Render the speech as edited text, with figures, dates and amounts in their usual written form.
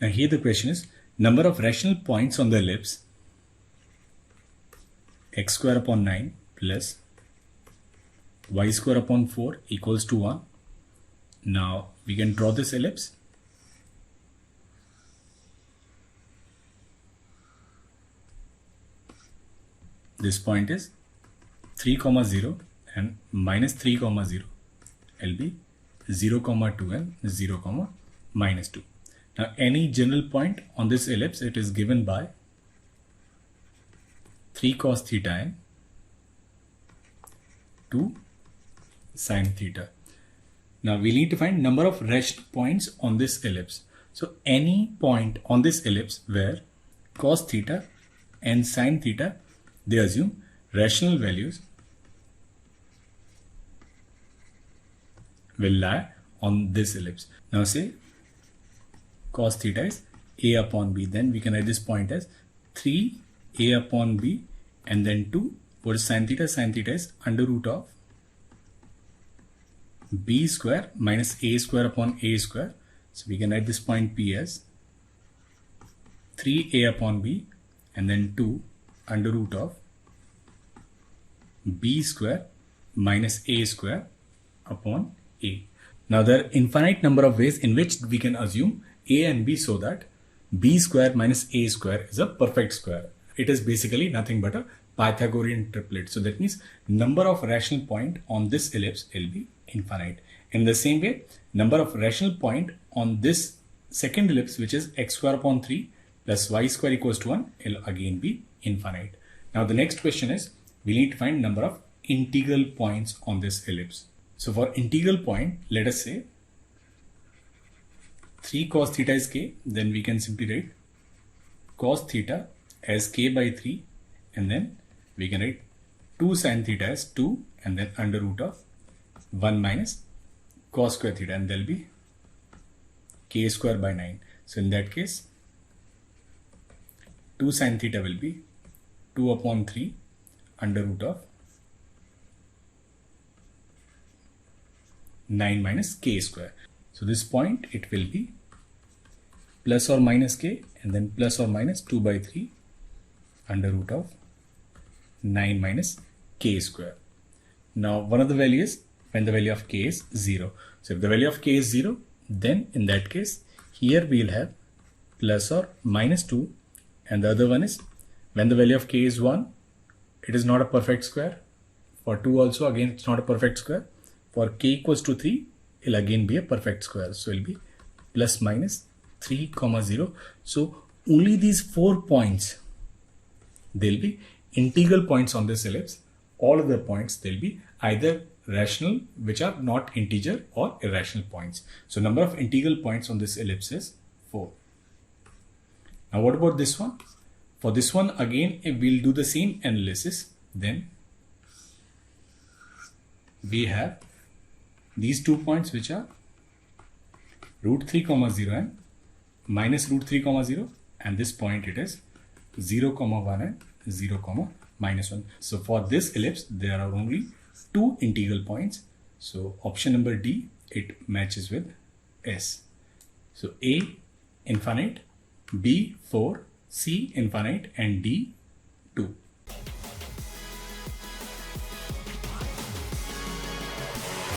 Now here the question is number of rational points on the ellipse x square upon 9 plus y square upon 4 equals to 1. Now we can draw this ellipse. This point is 3, 0 and minus 3, 0 will be 0, 2 and 0, minus 2. Now any general point on this ellipse, it is given by 3 cos theta and 2 sin theta. Now we need to find number of rational points on this ellipse. So any point on this ellipse where cos theta and sin theta, they assume rational values will lie on this ellipse. Now say cos theta is a upon b, then we can write this point as 3a upon b and then 2. What is sin theta? Sin theta is under root of b square minus a square upon a square. So we can write this point p as 3a upon b and then 2 under root of b square minus a square upon a. Now there are infinite number of ways in which we can assume a and b so that b square minus a square is a perfect square. It is basically nothing but a Pythagorean triplet. So that means number of rational point on this ellipse will be infinite. In the same way, number of rational point on this second ellipse, which is x square upon 3 plus y square equals to 1, will again be infinite. Now the next question is, we need to find number of integral points on this ellipse. So for integral point, let us say 3 cos theta is k, then we can simply write cos theta as k by 3 and then we can write 2 sin theta as 2 and then under root of 1 minus cos square theta, and there will be k square by 9. So in that case 2 sin theta will be 2 upon 3 under root of 9 minus k square. So this point, it will be plus or minus k and then plus or minus 2 by 3 under root of 9 minus k square. Now one of the values when the value of k is 0. So if the value of k is 0, then in that case here we will have plus or minus 2, and the other one is when the value of k is 1, it is not a perfect square. For 2 also, again it's not a perfect square. For k equals to 3, it will again be a perfect square. So it will be plus minus 3, 0. So only these 4 points, they will be integral points on this ellipse. All other points, they will be either rational, which are not integer, or irrational points. So number of integral points on this ellipse is 4. Now what about this one? For this one again, if we'll do the same analysis, then we have these 2 points which are root 3, 0 and minus root 3, 0, and this point it is 0, 1 and 0, minus 1. So for this ellipse, there are only 2 integral points. So option number D, it matches with S. So A infinite, B 4, C infinite and D 2.